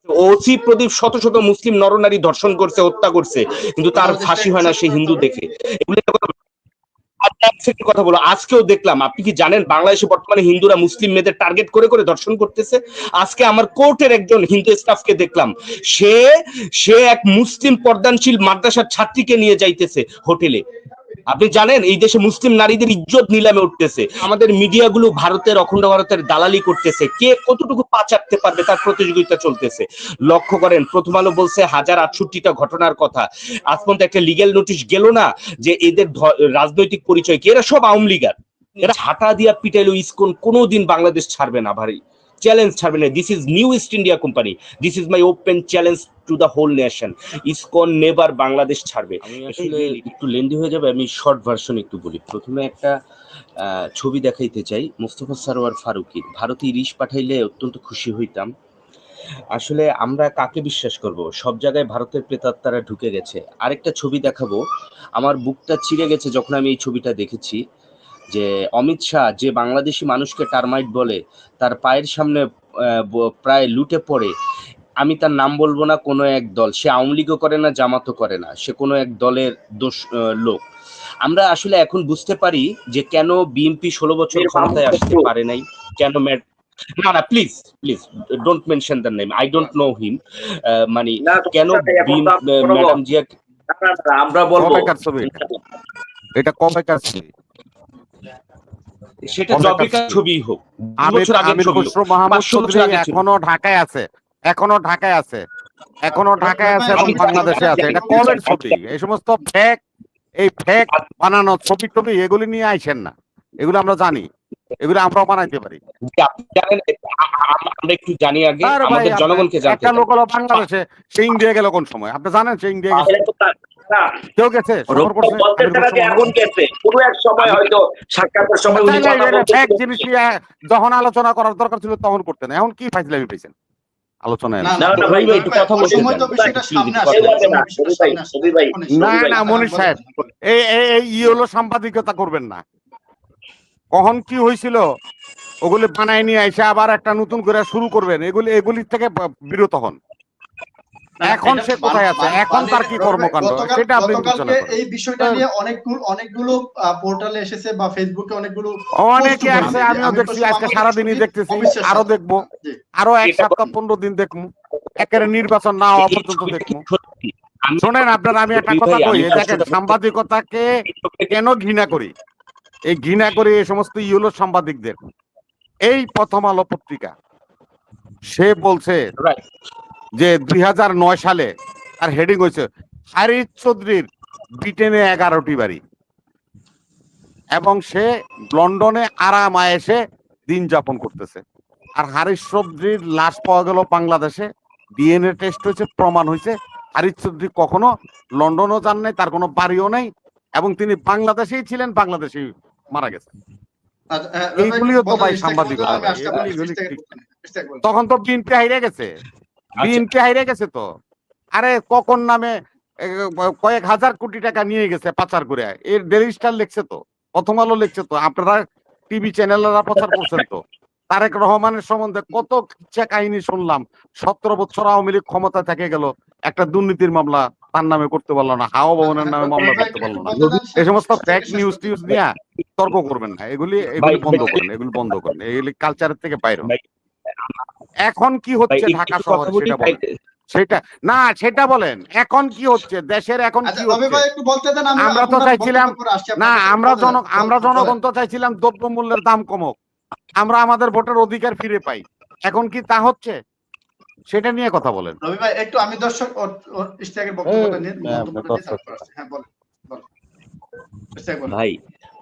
OC প্রদীপ শত শত মুসলিম নরনারী ধর্ষণ করছে, হত্যা করছে, কিন্তু তার ফাঁসি হয় না, সে হিন্দু দেখে। কথা বলো, আজকেও দেখলাম, আপনি কি জানেন বাংলাদেশে বর্তমানে হিন্দুরা মুসলিম মেয়েদের টার্গেট করে করে ধর্ষণ করতেছে? আজকে আমার কোর্টের একজন হিন্দু স্টাফকে দেখলাম, সে সে এক মুসলিম পর্দানশীল মাদ্রাসার ছাত্রীকে নিয়ে যাইতেছে হোটেলে। আপনি জানেন এই দেশে মুসলিম নারীদের ইজ্জত নিলামে উঠতেছে। আমাদের মিডিয়াগুলো ভারতের, অখণ্ড ভারতের দালালি করতেছে, কে কতটুকু পা চাটতে পারবে তার প্রতিযোগিতা চলতেছে। লক্ষ্য করেন, প্রথম আলো বলছে 1068টা ঘটনার কথা, আজ পর্যন্ত একটা লিগ্যাল নোটিশ গেল না যে এদের রাজনৈতিক পরিচয় কি। এরা সব আওয়ামী লীগার, এরা ঝাঁটা দিয়া পিটাইলো ইসকন কোনোদিন বাংলাদেশ ছাড়বে না ভাই, চ্যালেঞ্জ ছাড়বে না। This is New East India company, this is my open challenge to the whole nation, ISKCON never Bangladesh ছাড়বে। আমি আসলে একটু লেন্দি হয়ে যাবে, আমি শর্ট ভার্সন একটু বলি। প্রথমে একটা ছবি দেখাইতে চাই মোস্তফা সরোয়ার ফারুকীর, ভারতে ইলিশ পাঠাইলে অত্যন্ত খুশি হইতাম। আসলে আমরা কাকে বিশ্বাস করব? সব জায়গায় ভারতের প্রেতাত্মারা ঢুকে গেছে। আরেকটা ছবি দেখাবো, আমার বুকটা চিড়ে গেছে যখন আমি এই ছবিটা দেখেছি, যে অমিত শাহ যে বাংলাদেশি মানুষকে টার্মাইট বলে, তার পায়ের সামনে প্রায় লুটে পড়ে। আমি তার নাম বলবো না, কোনো এক দল, সে আওয়ামী লীগও করে না, জামাতও করে না, সে কোনো এক দলের লোক। আমরা আসলে এখন বুঝতে পারি যে কেন বিএনপি 16 বছর ক্ষমতায় আসতে পারে নাই, কেন না না please please don't mention the name, I don't know him. মানে কেন ম্যাডাম জিয়া, আমরা বলবো এটা কবেকার ছবি, সেটা জবেকার ছবি হোক, আমির খসরু মাহমুদ চৌধুরী এখনো ঢাকায় আছে, এখনো ঢাকায় আছে, এখনো ঢাকায় আছে এবং বাংলাদেশে আছে। এটা কবের ছবি? এই সমস্ত ফেক, এই ফেক বানানো ছবি টবি এগুলি নিয়ে আইছেন না, এগুলো আমরা জানি, এগুলো আমরাও বানাইতে পারি। আমরা একটু জানি আগে, আমাদের জনগণকে জানতে। একটা লোক হলো বাংলাদেশে, সে ইন্ডিয়া গেল কোন সময়? আপনি জানেন সে ইন্ডিয়া গেছে? কেউ গেছে? যখন আলোচনা করার দরকার ছিল তখন করতেন, এখন কি ফাইজলামি পেয়েছেন আলোচনায়? না না মনির সাহেব, এই হলো সাংবাদিকতা করবেন না। কখন কি হয়েছিল ওগুলি বানায় নিয়ে এসে আবার একটা নতুন করে শুরু করবেন, এগুলির থেকে বিরত হন। এখন সে কোথায় আছে, এখন তার কি কর্মকাণ্ড সেটা আপনি বিবেচনা করেন। এই বিষয়টা নিয়ে অনেকগুলো পোর্টালে এসেছে বা ফেসবুকে অনেকে আছে, আমিও দেখছি, আজকে সারাদিনই দেখতেছি, আরো দেখবো, আরো 1 সপ্তাহ 15 দিন দেখবো, একেবারে নির্বাচন না হওয়া পর্যন্ত দেখবো। শোনেন আপনারা, আমি একটা কথা কই, দেখেন সাংবাদিকতাকে কেন ঘৃণা করি। এই ঘৃণা করি এই সমস্ত ইউলো সাংবাদিকদের। এই প্রথম আলো পত্রিকা, সে বলছে যে 2009 সালে তার হেডিং হয়েছে হারিস চৌধুরীর ব্রিটেনে 11টি বাড়ি, এবং সে লন্ডনে আরাম আয়েসে দিন যাপন করতেছে। আর হারিস চৌধুরীর লাশ পাওয়া গেল বাংলাদেশে, ডিএনএ টেস্ট হয়েছে, প্রমাণ হয়েছে হারিস চৌধুরী কখনো লন্ডনও যান নাই, তার কোনো বাড়িও নাই, এবং তিনি বাংলাদেশেই ছিলেন, বাংলাদেশেই মারা গেছেন। এইগুলিও তো ভাই সাংবাদিকতা। তখন তো বিএনপি হাইরে গেছে, বিএনপি হাইরে গেছে তো। আরে কখন নামে কয়েক হাজার কোটি টাকা নিয়ে গেছে পাচার করে, এর ডেইলি স্টার লিখছে তো, প্রথম আলো লিখছে তো, আপনারা টিভি চ্যানেলরা প্রচার করছেন তো। তারেক রহমানের সম্বন্ধে কত ইচ্ছা কাহিনী শুনলাম, 17 বছর আওয়ামী লীগ ক্ষমতা থেকে গেল, একটা দুর্নীতির মামলা তার নামে করতে পারলো না, হাওয়া ভবনের নামে মামলা করতে পারলো না। এই সমস্ত ফেক নিউজ টিউজ নিয়ে তর্ক করবেন না, এগুলি বন্ধ করেন, এগুলি বন্ধ করেন, এগুলি কালচারের থেকে বাইরে। এখন কি হচ্ছে ঢাকা শহরে সেটা বলেন, সেটা না সেটা বলেন, এখন কি হচ্ছে দেশের, এখন কি হচ্ছে? আমরা তো চাইছিলাম না, আমরা জনগণ তো চাইছিলাম দ্রব্যমূল্যের দাম কমুক, আমরা আমাদের ভোটের অধিকার ফিরে পাই। এখন কি তা হচ্ছে? সেটা নিয়ে কথা বলেন। রবি ভাই একটু, আমি দর্শক ইশতিয়াকের বক্তব্যটা নিয়ে ভাই,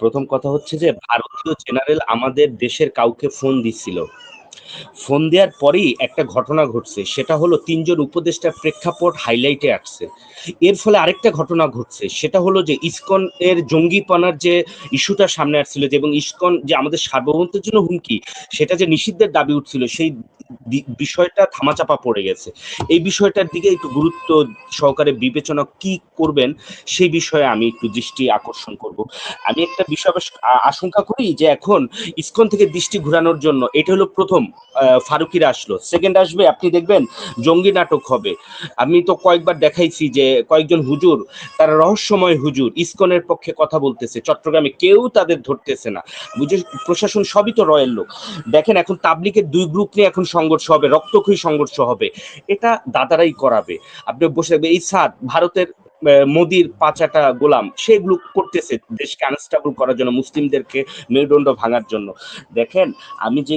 প্রথম কথা হচ্ছে যে ভারতীয় জেনারেল আমাদের দেশের কাউকে ফোন দিছিল, ফোন দেওয়ার পরেই একটা ঘটনা ঘটছে, সেটা হলো 3 জন উপদেষ্টার প্রেক্ষাপট হাইলাইটে আসছে। এর ফলে আরেকটা ঘটনা ঘটছে, সেটা হলো যে ইসকন এর জঙ্গিপনার যে ইস্যুটা সামনে আসছিল, যে এবং ইসকন যে আমাদের সার্বভৌমত্বের জন্য হুমকি, সেটা যে নিষিদ্ধের দাবি উঠছিল, সেই বিষয়টা ধামাচাপা পড়ে গেছে। এই বিষয়টার দিকে একটু গুরুত্ব সহকারে বিবেচনা কি করবেন সেই বিষয়ে আমি একটু দৃষ্টি আকর্ষণ করব। আমি একটা বিষয় আশঙ্কা করি যে এখন ইসকন থেকে দৃষ্টি ঘোরানোর জন্য এটা হলো প্রথম ফারুকিরা আসলো, সেকেন্ড আসবে আপনি দেখবেন জঙ্গি নাটক হবে। আমি তো কয়েকবার দেখাইছি যে কয়েকজন হুজুর, তারা রহস্যময় হুজুর ইসকনের পক্ষে কথা বলতেছে চট্টগ্রামে, কেউ তাদের ধরতেছে না, বুঝে প্রশাসন সবই তো রয়েল লোক। দেখেন এখন তাবলিগের দুই গ্রুপ নিয়ে এখন সংঘর্ষ হবে, রক্তক্ষয়ী সংঘর্ষ হবে, এটা দাদারাই করাবে। আপনি বসে থাকবেন, এই সাদ ভারতের মোদির পাঁচাটা গোলাম, সেগুলো করতেছে দেশকে আনস্টেবল করার জন্য, মুসলিমদেরকে মেরুদণ্ড ভাঙার জন্য। দেখেন আমি যে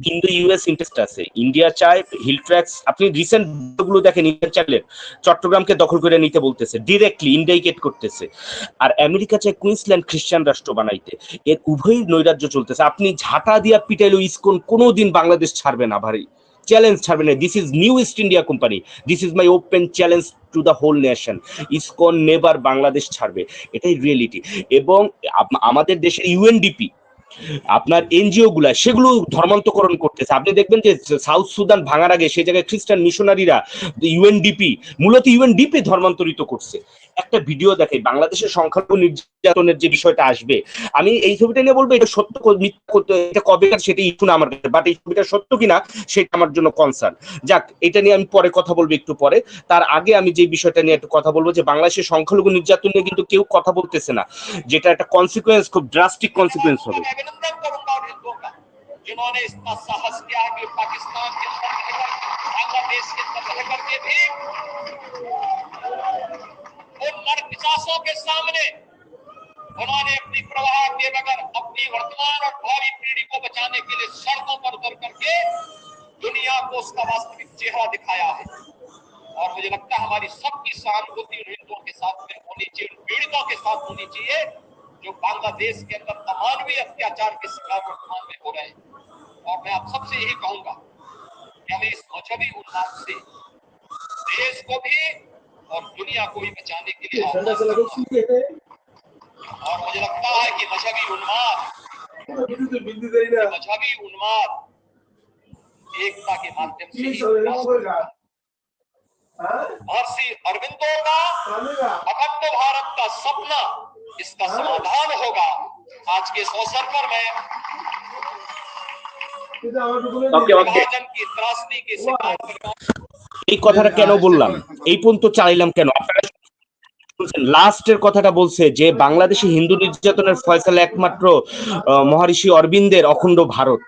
কিন্তু ইউএস ইন্টারেস্ট আছে, ইন্ডিয়া চায় হিল ট্র্যাক্স। আপনি রিসেন্ট গুলো দেখেন, ইন্ডিয়া চাইলে চট্টগ্রামকে দখল করে নিতে বলতেছে, ডিরেক্টলি ইন্ডিকেট করতেছে। আর আমেরিকা চায় কুইন্সল্যান্ড খ্রিস্টান রাষ্ট্র বানাইতে। এর উভয়ই নৈরাজ্য চলতেছে। আপনি ঝাঁটা দিয়া পিটাইলো ইসকন কোনোদিন বাংলাদেশ ছাড়বে না ভাই, চ্যালেঞ্জ ছাড়বে না। This is New East India company, this is my open challenge to the whole nation. ISKCON never Bangladesh ছাড়বে, এটাই রিয়েলিটি। এবং আমাদের দেশের ইউএনডিপি, আপনার এনজিও গুলা, সেগুলো ধর্মান্তকরণ করতেছে। আপনি দেখবেন যে সাউথ সুদান ভাঙার আগে সেই জায়গায় খ্রিস্টান মিশনারিরা ইউএনডিপি, মূলত ইউএনডিপি ধর্মান্তরিত করছে। একটা ভিডিও দেখে বাংলাদেশের সংখ্যালঘু নির্যাতনের যে বিষয়টা আসবে, আমি এই ছবিটা নিয়ে বলবো এটা সত্য এটা কবেকার সেটা ইস্যু না আমার কাছে, বাট এই ছবিটা সত্য কিনা সেটা আমার জন্য কনসার্ন। যাক, এটা নিয়ে আমি পরে কথা বলবো একটু পরে। তার আগে আমি যে বিষয়টা নিয়ে একটু কথা বলবো, যে বাংলাদেশের সংখ্যালঘু নির্যাতন নিয়ে কিন্তু কেউ কথা বলতেছে না, যেটা একটা কনসিকুয়েন্স, খুব ড্রাস্টিক কনসিকুয়েন্স হবে। जिन्होंने इतना साहस किया कि पाकिस्तान के बांग्लादेश के तबाह करके भी उन नरपिशाचों के सामने उन्होंने अपनी प्रवाह के बगैर अपनी वर्तमान और भावी पीढ़ी को बचाने के लिए सड़कों पर उतर करके दुनिया को उसका वास्तविक चेहरा दिखाया है। और मुझे लगता है हमारी सबकी सहानुभूति उन हिंदुओं के साथ में होनी चाहिए, उन पीड़ितों के साथ होनी चाहिए जो बांग्लादेश के अंदर अमानवीय अत्याचार के शिकार वर्तमान में हो रहे हैं। और मैं आप सबसे यही कहूंगा कि हमें इस मजहबी उन्माद से देश को भी और दुनिया को भी बचाने के लिए, और मुझे लगता है कि मजहबी उन्माद एकता के माध्यम से ही महर्षि अरविंदो का अखंड भारत का सपना, इसका समाधान होगा। आज के इस अवसर पर मैं विभाजन की त्रासदी के शिकार এই কথাটা কেন বললাম, এই পর্যন্ত চালাইলাম কেন, আপনারা লাস্টের কথাটা বলছে যে বাংলাদেশে হিন্দু নির্যাতনের ফয়সালা একমাত্র মহর্ষি অরবিন্দের অখণ্ড ভারত।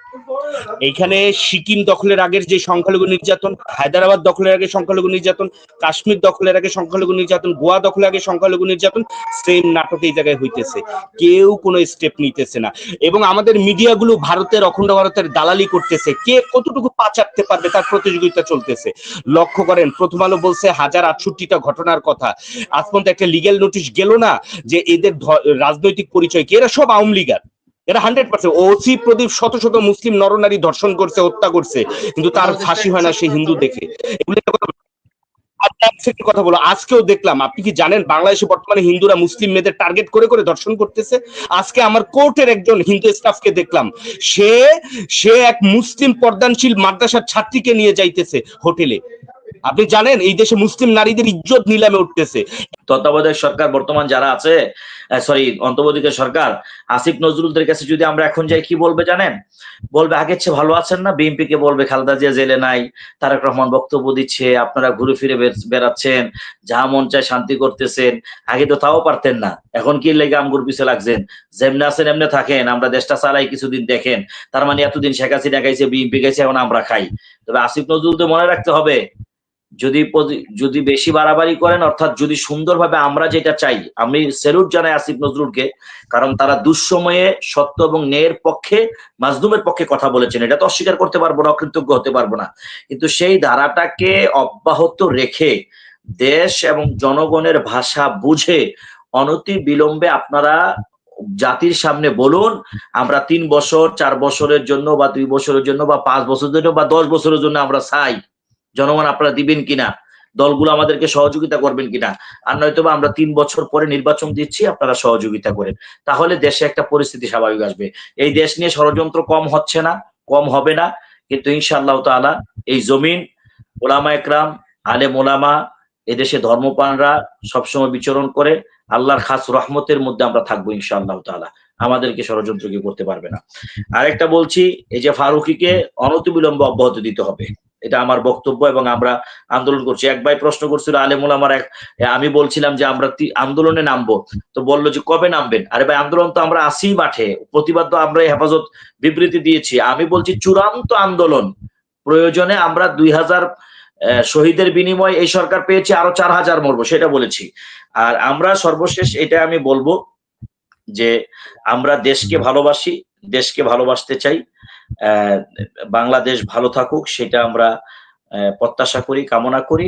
এইখানে সিকিম দখলের আগের যে সংখ্যালঘু নির্যাতন, হায়দ্রাবাদ দখলের আগে সংখ্যালঘু নির্যাতন, কাশ্মীর দখলের আগে সংখ্যালঘু নির্যাতন, গোয়া দখলের আগে সংখ্যালঘু নির্যাতন, সেম নাটক এই জায়গায় হইতেছে, কেউ কোনো স্টেপ নিতেছে না। এবং আমাদের মিডিয়াগুলো ভারতের, অখণ্ড ভারতের দালালি করতেছে, কে কতটুকু পা চাটতে পারবে তার প্রতিযোগিতা চলতেছে। লক্ষ্য করেন, প্রথম আলো বলছে 1068টা ঘটনার কথা, আজ পর্যন্ত একটা লিগ্যাল নোটিশ গেল না যে এদের রাজনৈতিক পরিচয় কি। এরা সব আওয়ামী লীগার, এরা 100%। ওসি প্রদীপ শত শত মুসলিম নরনারী ধর্ষণ করছে, হত্যা করছে, কিন্তু তার ফাঁসি হয় না সে হিন্দু দেখে। কথা বলো, আজকেও দেখলাম, আপনি কি জানেন বাংলাদেশে বর্তমানে হিন্দুরা মুসলিম মেয়েদের টার্গেট করে করে ধর্ষণ করতেছে। আজকে আমার কোর্টের একজন হিন্দু স্টাফকে দেখলাম, সে এক মুসলিম পর্দানশীল মাদ্রাসার ছাত্রীকে নিয়ে যাইতেছে হোটেলে। আপনি জানেন এই দেশে মুসলিম নারীদের ইজ্জত নিলামে উঠতেছে। তত্ত্বাবধায়ক সরকার বর্তমান যারা আছে, অন্তর্বর্তীকালীন সরকার, আসিফ নজরুলদের কাছে যদি আমরা এখন যাই, কি বলবে জানেন? বলবে আগের চেয়ে ভালো আছেন না। বিএনপি কে বলবে খালেদা জিয়া জেলে নাই, তারেক রহমান বক্তব্য দিচ্ছে, আপনারা ঘুরে ফিরে বেড়াচ্ছেন, যা মন চায় শান্তি করতেছেন। আগে তো তাও পারতেন না, এখন কি লেগে আমগুর পিছে লাগছেন? যেমনে আছেন এমনি থাকেন, আমরা দেশটা চালাই কিছুদিন দেখেন। তার মানে এতদিন শেখ হাসিনা গাইছে, বিএনপি গাইছে, এখন আমরা খাই। তবে আসিফ নজরুল তো মনে রাখতে হবে, যদি বেশি বাড়াবাড়ি করেন, অর্থাৎ যদি সুন্দরভাবে আমরা যেটা চাই, আমি স্যালুট জানাই আসিফ নজরুলকে, কারণ তারা দুঃসময়ে সত্য এবং ন্যায়ের পক্ষে, মাজলুমের পক্ষে কথা বলেছেন, এটা তো অস্বীকার করতে পারবো না, অকৃতজ্ঞ হতে পারবো না। কিন্তু সেই ধারাটাকে অব্যাহত রেখে দেশ এবং জনগণের ভাষা বুঝে অনতি বিলম্বে আপনারা জাতির সামনে বলুন, আমরা 3 বছর 4 বছরের জন্য বা 2 বছরের জন্য বা 5 বছরের জন্য বা 10 বছরের জন্য আমরা চাই। জনগণ আপনারা দিবেন কিনা, দলগুলো আমাদেরকে সহযোগিতা করবেন কিনা, আর নয়তো আমরা 3 বছর পরে নির্বাচন দিচ্ছি, আপনারা সহযোগিতা করেন। তাহলে দেশে একটা পরিস্থিতি স্বাভাবিক আসবে। এই দেশ নিয়ে ষড়যন্ত্র কম হচ্ছে না, কম হবে না, কিন্তু ইনশাআল্লাহ তাআলা এই জমিন, ওলামা একরাম, আলেম ওলামা, এদেশে ধর্মপ্রাণরা সবসময় বিচরণ করে, আল্লাহর খাস রহমতের মধ্যে আমরা থাকবো ইনশাআল্লাহ তাআলা। আমাদেরকে ষড়যন্ত্র কেউ করতে পারবে না। আরেকটা বলছি, এই যে ফারুকীকে অনতিবিলম্বে অব্যাহতি দিতে হবে, এটা আমার বক্তব্য এবং আমরা আন্দোলন করছি। এক ভাই প্রশ্ন করছিল আলেম ওলামার, আমি বলছিলাম যে আমরা আন্দোলনে নামবো, তো বললো যে কবে নামবেন? আরে ভাই, আন্দোলন তো আমরা আসি মাঠে, প্রতিবাদ তো আমরা হেফাজত বিবৃতি দিয়েছি। আমি বলছি চূড়ান্ত আন্দোলন, প্রয়োজনে আমরা 2000 শহীদের বিনিময়ে এই সরকার পেয়েছি, আরো 4000 মরবো, সেটা বলেছি। আর আমরা সর্বশেষ এটা আমি বলবো যে আমরা দেশকে ভালোবাসি, দেশকে ভালোবাসতে চাই, বাংলাদেশ ভালো থাকুক সেটা আমরা প্রত্যাশা করি, কামনা করি।